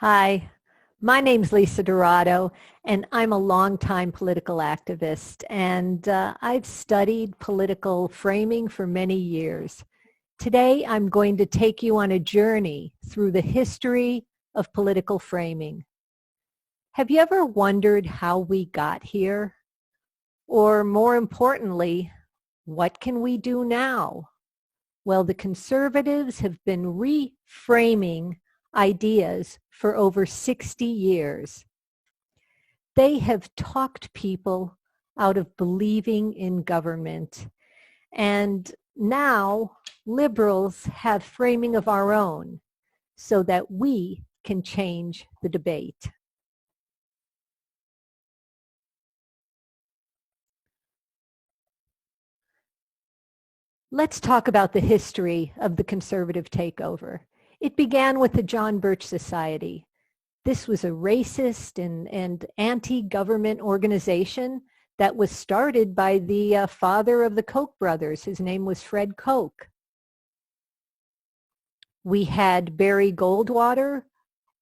Hi, my name's Lisa Dorado, and I'm a longtime political activist, and I've studied political framing for many years. Today, I'm going to take you on a journey through the history of political framing. Have you ever wondered how we got here? Or more importantly, what can we do now? Well, the conservatives have been reframing ideas for over 60 years. They have talked people out of believing in government. And now liberals have framing of our own so that we can change the debate. Let's talk about the history of the conservative takeover. It began with the John Birch Society. This was a racist and anti-government organization that was started by the father of the Koch brothers. His name was Fred Koch. We had Barry Goldwater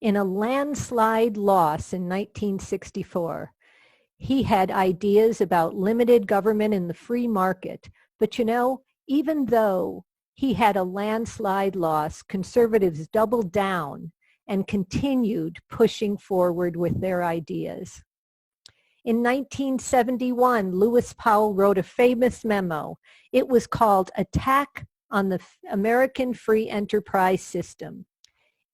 in a landslide loss in 1964. He had ideas about limited government and the free market. But you know, even though he had a landslide loss, conservatives doubled down and continued pushing forward with their ideas. In 1971, Lewis Powell wrote a famous memo. It was called Attack on the American Free Enterprise System.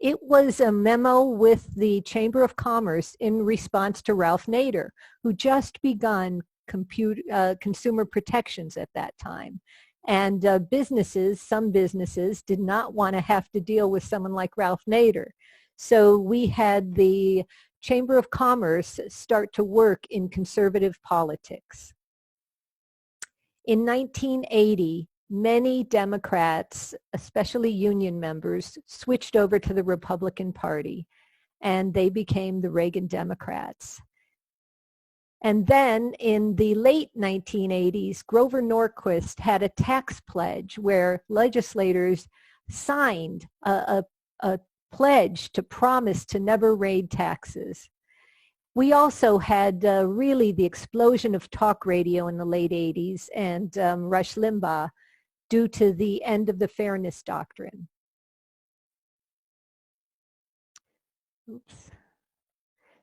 It was a memo with the Chamber of Commerce in response to Ralph Nader, who just begun consumer protections at that time. And some businesses did not want to have to deal with someone like Ralph Nader. So we had the Chamber of Commerce start to work in conservative politics. In 1980, many Democrats, especially union members, switched over to the Republican Party, and they became the Reagan Democrats. And then in the late 1980s, Grover Norquist had a tax pledge where legislators signed a pledge to promise to never raise taxes. We also had really the explosion of talk radio in the late 80s and Rush Limbaugh due to the end of the fairness doctrine. Oops.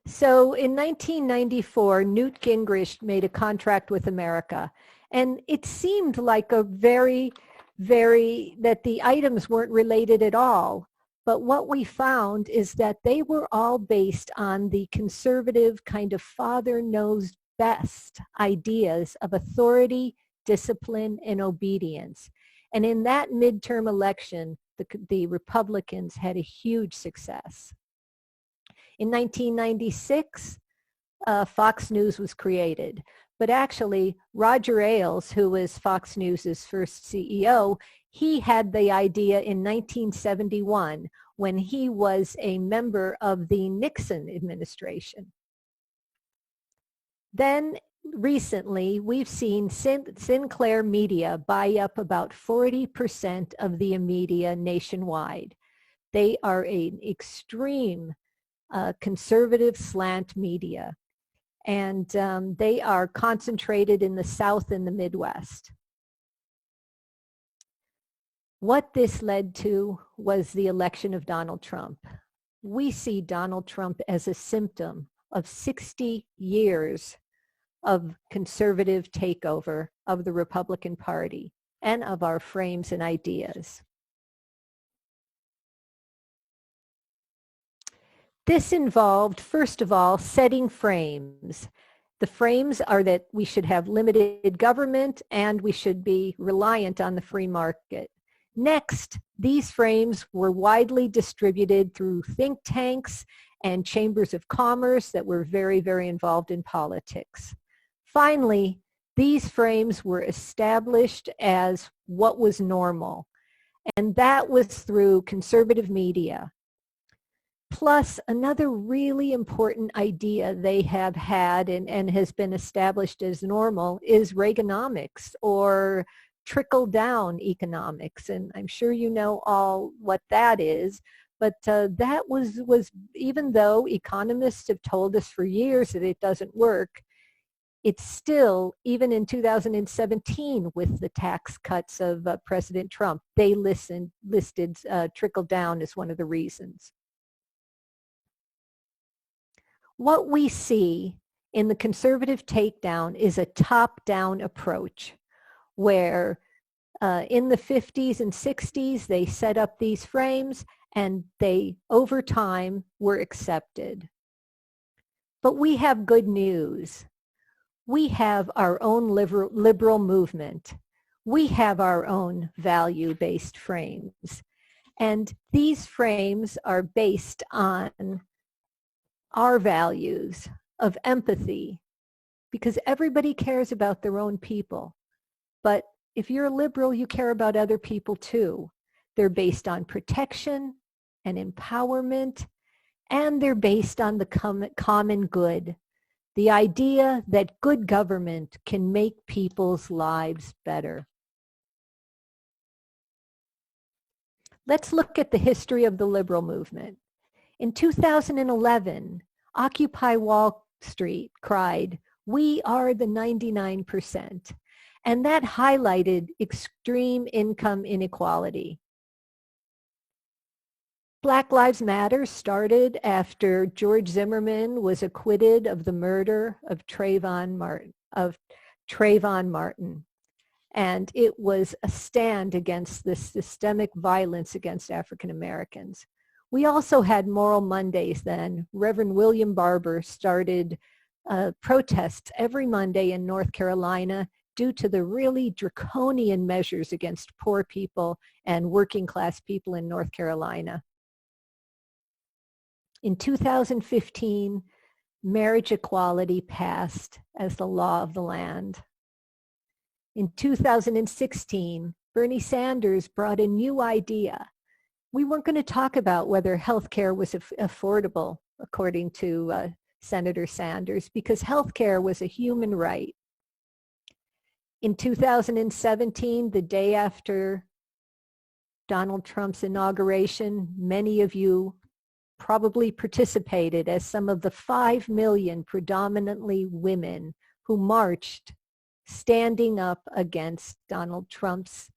So in 1994, Newt Gingrich made a contract with America, and it seemed like that the items weren't related at all. But what we found is that they were all based on the conservative kind of father knows best ideas of authority, discipline, and obedience. And in that midterm election, the Republicans had a huge success. In 1996, Fox News was created. But actually, Roger Ailes, who was Fox News's first CEO, he had the idea in 1971 when he was a member of the Nixon administration. Then recently, we've seen Sinclair Media buy up about 40% of the media nationwide. They are an extreme conservative slant media, and they are concentrated in the South and the Midwest. What this led to was the election of Donald Trump. We see Donald Trump as a symptom of 60 years of conservative takeover of the Republican Party and of our frames and ideas. This involved, first of all, setting frames. The frames are that we should have limited government and we should be reliant on the free market. Next, these frames were widely distributed through think tanks and chambers of commerce that were very, very involved in politics. Finally, these frames were established as what was normal, and that was through conservative media. Plus, another really important idea they have had and has been established as normal is Reaganomics, or trickle-down economics. And I'm sure you know all what that is, But that was, even though economists have told us for years that it doesn't work, it's still, even in 2017 with the tax cuts of President Trump, they listed trickle down as one of the reasons. What we see in the conservative takedown is a top-down approach where in the 50s and 60s, they set up these frames and they, over time, were accepted. But we have good news. We have our own liberal movement. We have our own value-based frames. And these frames are based on our values of empathy, because everybody cares about their own people. But if you're a liberal, you care about other people too. They're based on protection and empowerment, and they're based on the common good. The idea that good government can make people's lives better. Let's look at the history of the liberal movement. In 2011, Occupy Wall Street cried, "We are the 99%. And that highlighted extreme income inequality. Black Lives Matter started after George Zimmerman was acquitted of the murder of Trayvon Martin. And it was a stand against this systemic violence against African Americans. We also had Moral Mondays then. Reverend William Barber started protests every Monday in North Carolina due to the really draconian measures against poor people and working class people in North Carolina. In 2015, marriage equality passed as the law of the land. In 2016, Bernie Sanders brought a new idea. We weren't going to talk about whether health care was affordable, according to Senator Sanders, because health care was a human right. In 2017, the day after Donald Trump's inauguration, many of you probably participated as some of the 5 million predominantly women who marched standing up against Donald Trump's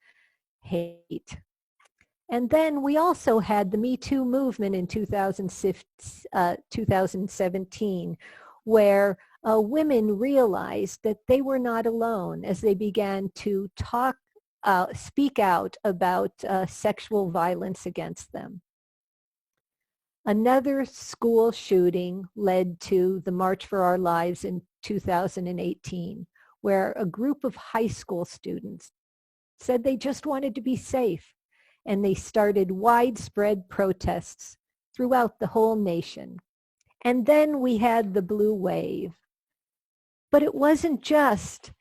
hate. And then we also had the Me Too movement in 2017, where women realized that they were not alone as they began to speak out about sexual violence against them. Another school shooting led to the March for Our Lives in 2018, where a group of high school students said they just wanted to be safe, and they started widespread protests throughout the whole nation. And then we had the blue wave. But it wasn't just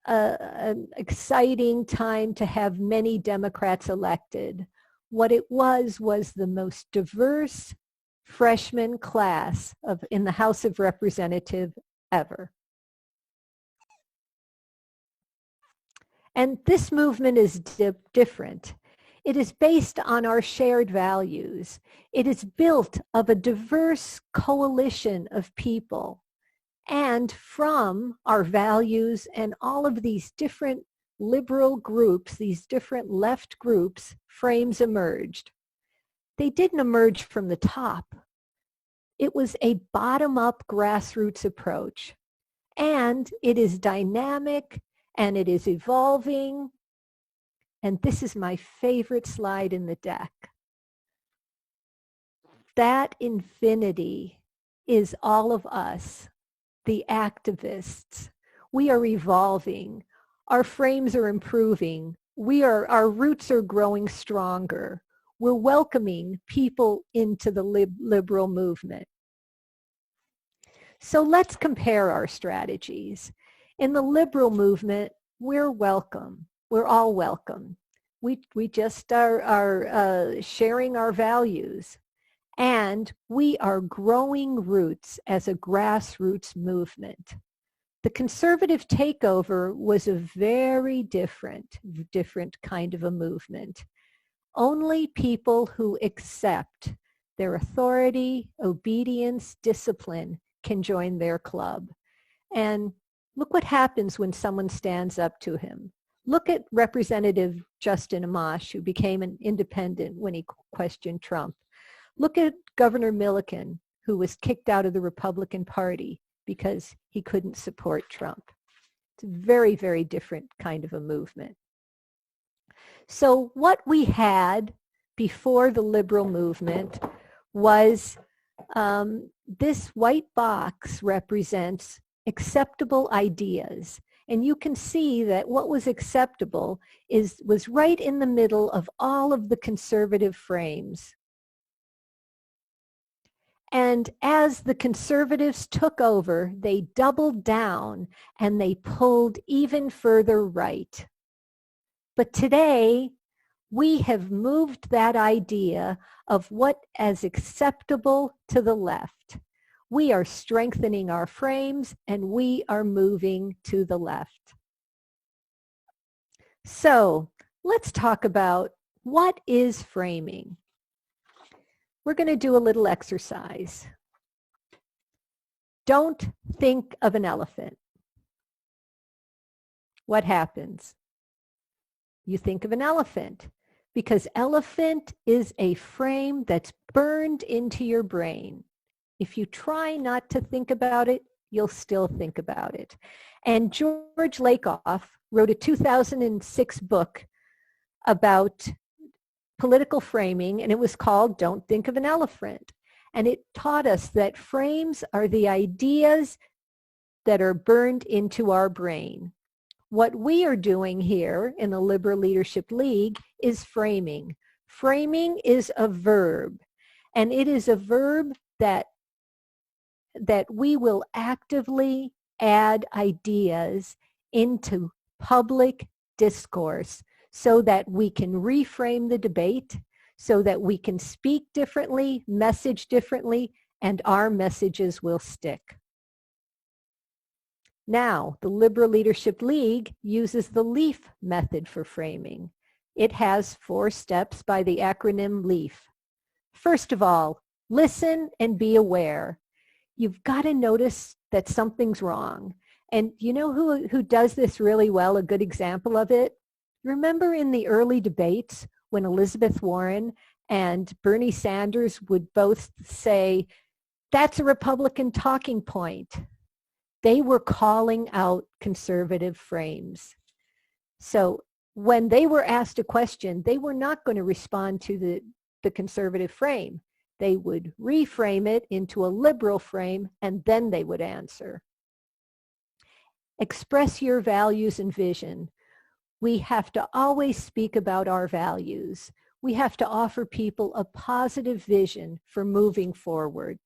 an exciting time to have many Democrats elected. What it was the most diverse freshman class in the House of Representatives ever. And this movement is different. It is based on our shared values. It is built of a diverse coalition of people. And from our values and all of these different liberal groups, these different left groups, frames emerged. They didn't emerge from the top. It was a bottom-up grassroots approach. And it is dynamic and it is evolving. And this is my favorite slide in the deck. That infinity is all of us, the activists. We are evolving. Our frames are improving. Our roots are growing stronger. We're welcoming people into the liberal movement. So let's compare our strategies. In the liberal movement, we're welcome. We're all welcome. We just are sharing our values. And we are growing roots as a grassroots movement. The conservative takeover was a very different kind of a movement. Only people who accept their authority, obedience, discipline can join their club. And look what happens when someone stands up to him. Look at Representative Justin Amash, who became an independent when he questioned Trump. Look at Governor Milliken, who was kicked out of the Republican Party because he couldn't support Trump. It's a very, very different kind of a movement. So what we had before the liberal movement was this white box represents acceptable ideas. And you can see that what was acceptable was right in the middle of all of the conservative frames. And as the conservatives took over, they doubled down and they pulled even further right. But today, we have moved that idea of what is acceptable to the left. We are strengthening our frames and we are moving to the left. So let's talk about what is framing. We're going to do a little exercise. Don't think of an elephant. What happens? You think of an elephant because elephant is a frame that's burned into your brain. If you try not to think about it, you'll still think about it. And George Lakoff wrote a 2006 book about political framing, and it was called Don't Think of an Elephant. And it taught us that frames are the ideas that are burned into our brain. What we are doing here in the Liberal Leadership League is framing. Framing is a verb, and it is a verb that we will actively add ideas into public discourse so that we can reframe the debate, so that we can speak differently, message differently, and our messages will stick. Now, the Liberal Leadership League uses the LEAF method for framing. It has 4 steps by the acronym LEAF. First of all, listen and be aware. You've got to notice that something's wrong. And you know who does this really well, a good example of it? Remember in the early debates when Elizabeth Warren and Bernie Sanders would both say, that's a Republican talking point. They were calling out conservative frames. So when they were asked a question, they were not going to respond to the conservative frame. They would reframe it into a liberal frame, and then they would answer. Express your values and vision. We have to always speak about our values. We have to offer people a positive vision for moving forward.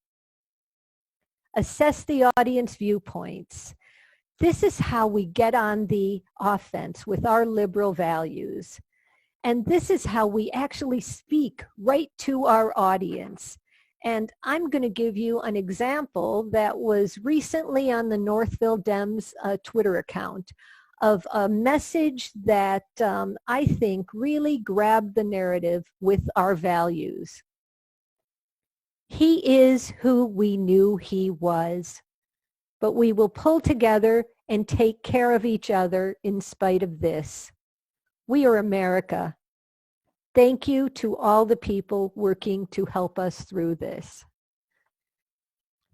Assess the audience viewpoints. This is how we get on the offense with our liberal values. And this is how we actually speak right to our audience. And I'm going to give you an example that was recently on the Northville Dems Twitter account of a message that I think really grabbed the narrative with our values. He is who we knew he was, but we will pull together and take care of each other in spite of this. We are America. Thank you to all the people working to help us through this.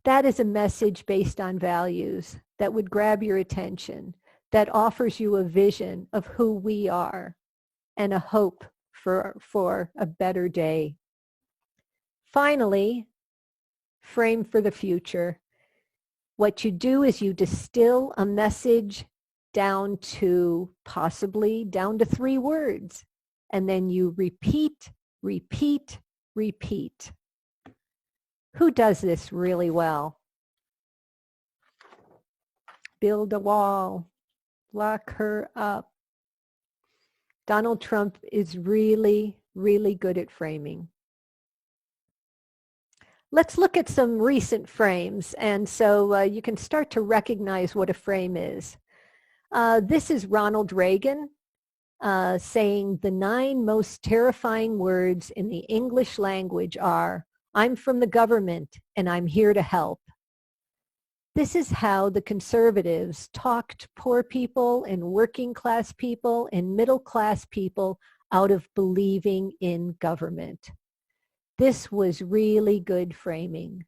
That is a message based on values that would grab your attention, that offers you a vision of who we are and a hope for a better day. Finally, frame for the future. What you do is you distill a message down to 3 words. And then you repeat, repeat, repeat. Who does this really well? Build a wall. Lock her up. Donald Trump is really, really good at framing. Let's look at some recent frames. And so you can start to recognize what a frame is. This is Ronald Reagan. saying the 9 most terrifying words in the English language are, "I'm from the government and I'm here to help." This is how the conservatives talked poor people and working class people and middle class people out of believing in government. This was really good framing.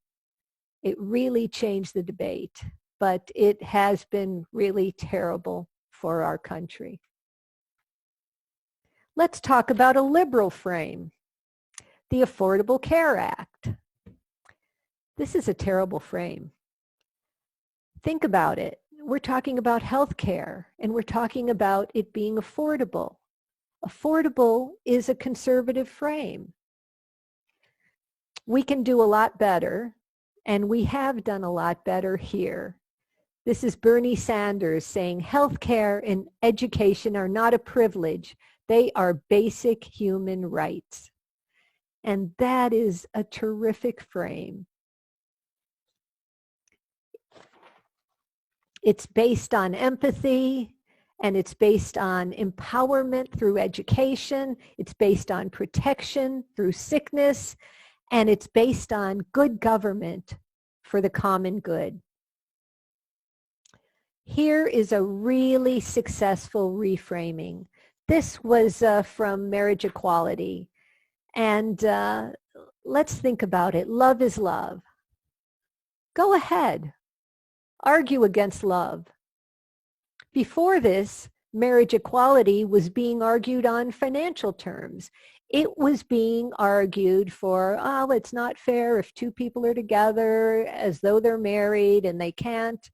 It really changed the debate, but it has been really terrible for our country. Let's talk about a liberal frame, the Affordable Care Act. This is a terrible frame. Think about it. We're talking about health care, and we're talking about it being affordable. Affordable is a conservative frame. We can do a lot better, and we have done a lot better here. This is Bernie Sanders saying health care and education are not a privilege. They are basic human rights. And that is a terrific frame. It's based on empathy, and it's based on empowerment through education. It's based on protection through sickness, and it's based on good government for the common good. Here is a really successful reframing. This was from Marriage Equality. And let's think about it. Love is love. Go ahead. Argue against love. Before this, marriage equality was being argued on financial terms. It was being argued for, oh, it's not fair if 2 people are together as though they're married and they can't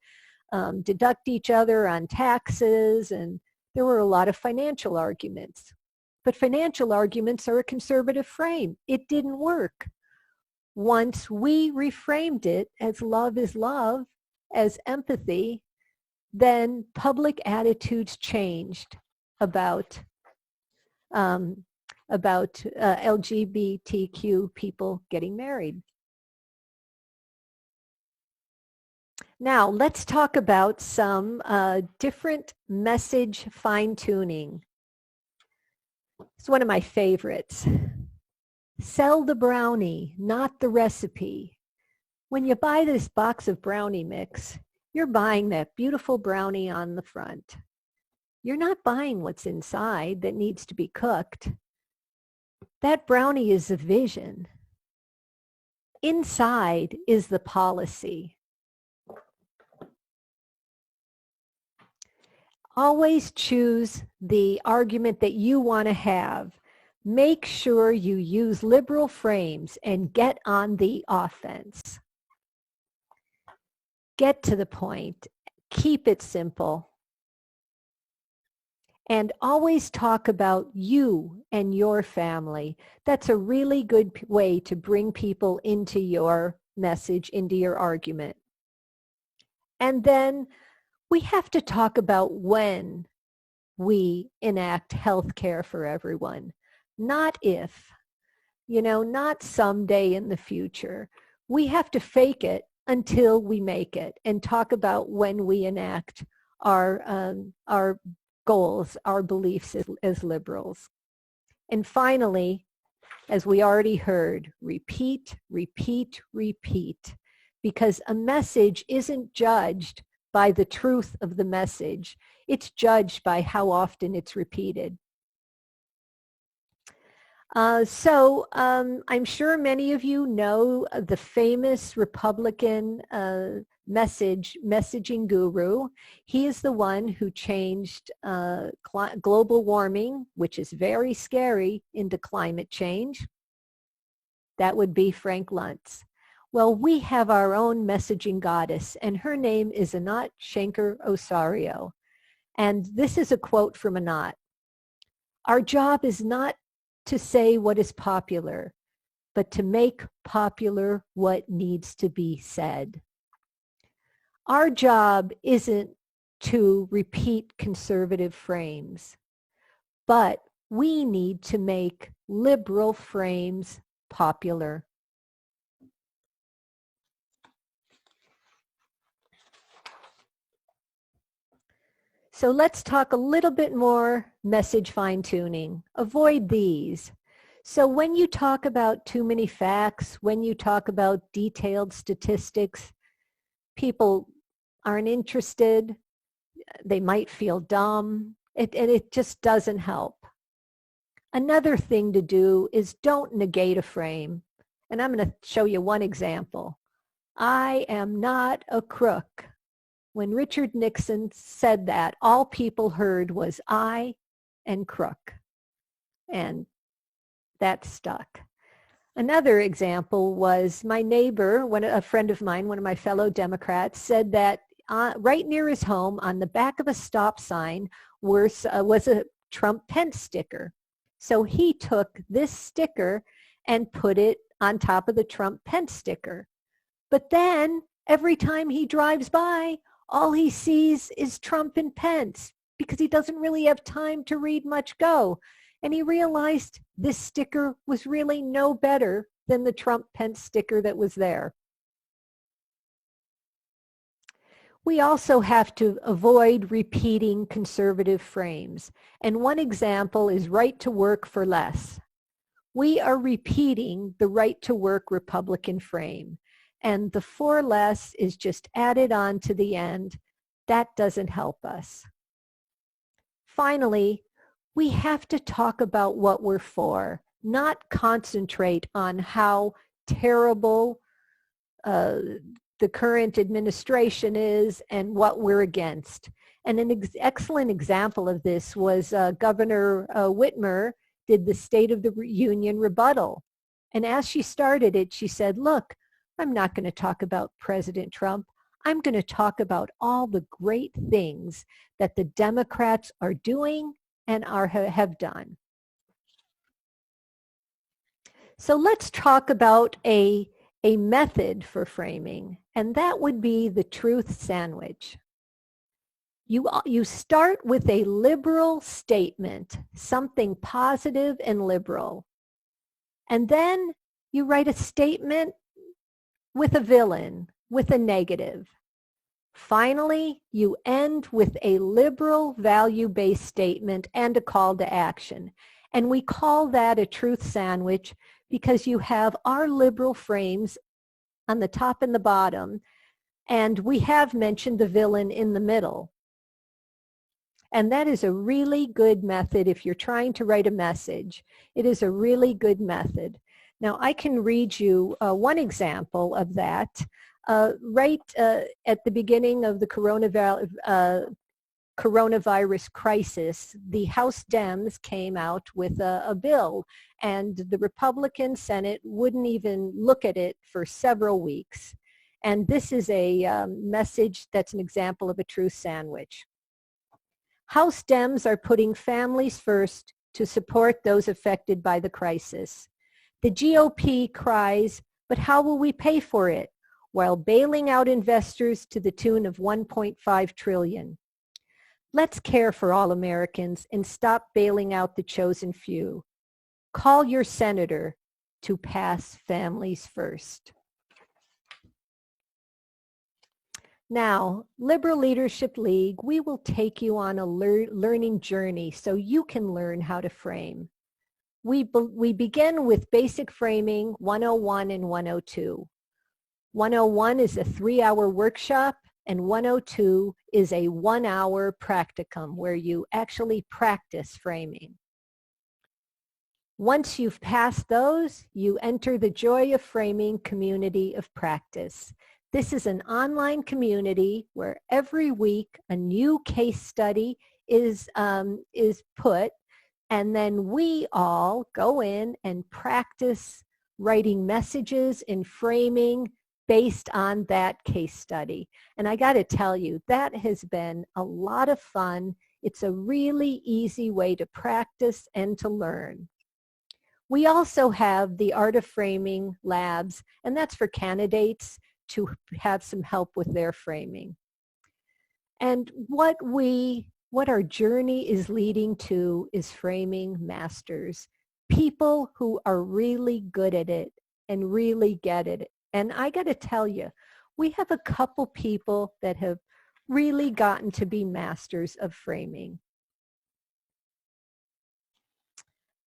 deduct each other on taxes. And there were a lot of financial arguments. But financial arguments are a conservative frame. It didn't work. Once we reframed it as love is love, as empathy, then public attitudes changed about LGBTQ people getting married. Now, let's talk about some different message fine-tuning. It's one of my favorites. Sell the brownie, not the recipe. When you buy this box of brownie mix, you're buying that beautiful brownie on the front. You're not buying what's inside that needs to be cooked. That brownie is a vision. Inside is the policy. Always choose the argument that you want to have. Make sure you use liberal frames and get on the offense. Get to the point. Keep it simple. And always talk about you and your family. That's a really good way to bring people into your message, into your argument. And then we have to talk about when we enact health care for everyone. Not if, not someday in the future. We have to fake it until we make it and talk about when we enact our goals, our beliefs as liberals. And finally, as we already heard, repeat, repeat, repeat, because a message isn't judged by the truth of the message. It's judged by how often it's repeated. So I'm sure many of you know the famous Republican messaging guru. He is the one who changed global warming, which is very scary, into climate change. That would be Frank Luntz. Well, we have our own messaging goddess, and her name is Shenker-Osorio. And this is a quote from Anat. Our job is not to say what is popular, but to make popular what needs to be said. Our job isn't to repeat conservative frames, but we need to make liberal frames popular. So let's talk a little bit more message fine-tuning. Avoid these. So when you talk about too many facts, when you talk about detailed statistics, people aren't interested. They might feel dumb. It just doesn't help. Another thing to do is don't negate a frame. And I'm going to show you one example. I am not a crook. When Richard Nixon said that, all people heard was I and crook. And that stuck. Another example was my neighbor, a friend of mine, one of my fellow Democrats, said that right near his home on the back of a stop sign was a Trump-Pence sticker. So he took this sticker and put it on top of the Trump-Pence sticker. But then every time he drives by, all he sees is Trump and Pence because he doesn't really have time to read much go. And he realized this sticker was really no better than the Trump-Pence sticker that was there. We also have to avoid repeating conservative frames. And one example is right to work for less. We are repeating the right to work Republican frame. And the for less is just added on to the end. That doesn't help us. Finally, we have to talk about what we're for, not concentrate on how terrible the current administration is and what we're against. And an excellent example of this was Governor Whitmer did the State of the Union rebuttal. And as she started it, she said, look, I'm not going to talk about President Trump. I'm going to talk about all the great things that the Democrats are doing and have done. So let's talk about a method for framing, and that would be the truth sandwich. You start with a liberal statement, something positive and liberal, and then you write a statement with a villain, with a negative. Finally, you end with a liberal value-based statement and a call to action. And we call that a truth sandwich because you have our liberal frames on the top and the bottom, and we have mentioned the villain in the middle. And that is a really good method if you're trying to write a message. It is a really good method. Now, I can read you one example of that. Right at the beginning of the coronavirus crisis, the House Dems came out with a bill, and the Republican Senate wouldn't even look at it for several weeks. And this is a message that's an example of a truth sandwich. House Dems are putting families first to support those affected by the crisis. The GOP cries, but how will we pay for it? While bailing out investors to the tune of $1.5 trillion. Let's care for all Americans and stop bailing out the chosen few. Call your senator to pass families first. Now, Liberal Leadership League, we will take you on a learning journey so you can learn how to frame. We begin with basic framing 101 and 102. 101 is a 3-hour workshop, and 102 is a 1-hour practicum where you actually practice framing. Once you've passed those, you enter the Joy of Framing community of practice. This is an online community where every week a new case study is put, and then we all go in and practice writing messages and framing based on that case study. And I got to tell you, that has been a lot of fun. It's a really easy way to practice and to learn. We also have the Art of Framing labs, and that's for candidates to have some help with their framing. And what our journey is leading to is framing masters, people who are really good at it and really get it. And I got to tell you, we have a couple people that have really gotten to be masters of framing.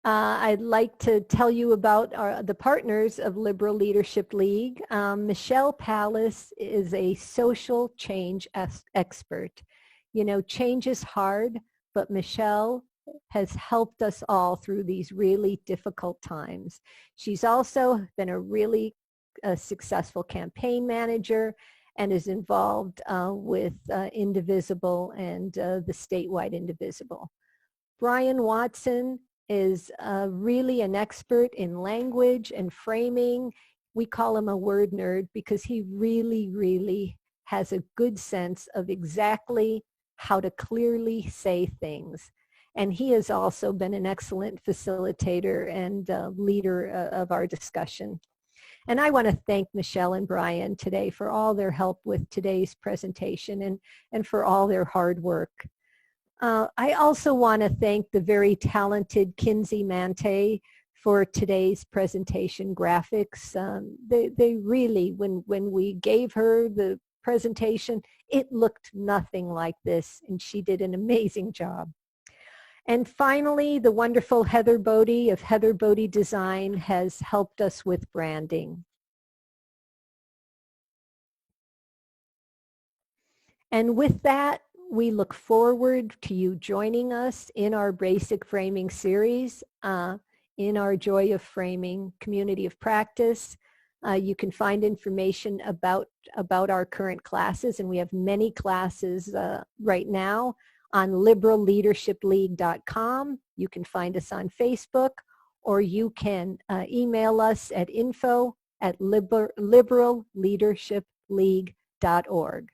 I'd like to tell you about the partners of Liberal Leadership League. Michelle Pallas is a social change expert. You know, change is hard, but Michelle has helped us all through these really difficult times. She's also been a really successful campaign manager and is involved with Indivisible and the statewide Indivisible. Brian Watson is really an expert in language and framing. We call him a word nerd because he really has a good sense of exactly how to clearly say things. And he has also been an excellent facilitator and leader of our discussion. And I want to thank Michelle and Brian today for all their help with today's presentation and for all their hard work. I also want to thank the very talented Kinsey Mante for today's presentation graphics. They really, when we gave her the presentation, it looked nothing like this, and she did an amazing job. And finally, the wonderful Heather Bodie of Heather Bodie Design has helped us with branding. And with that, we look forward to you joining us in our basic framing series, in our Joy of Framing community of practice. You can find information about our current classes, and we have many classes right now on liberalleadershipleague.com. You can find us on Facebook, or you can email us at info@liberalleadershipleague.org.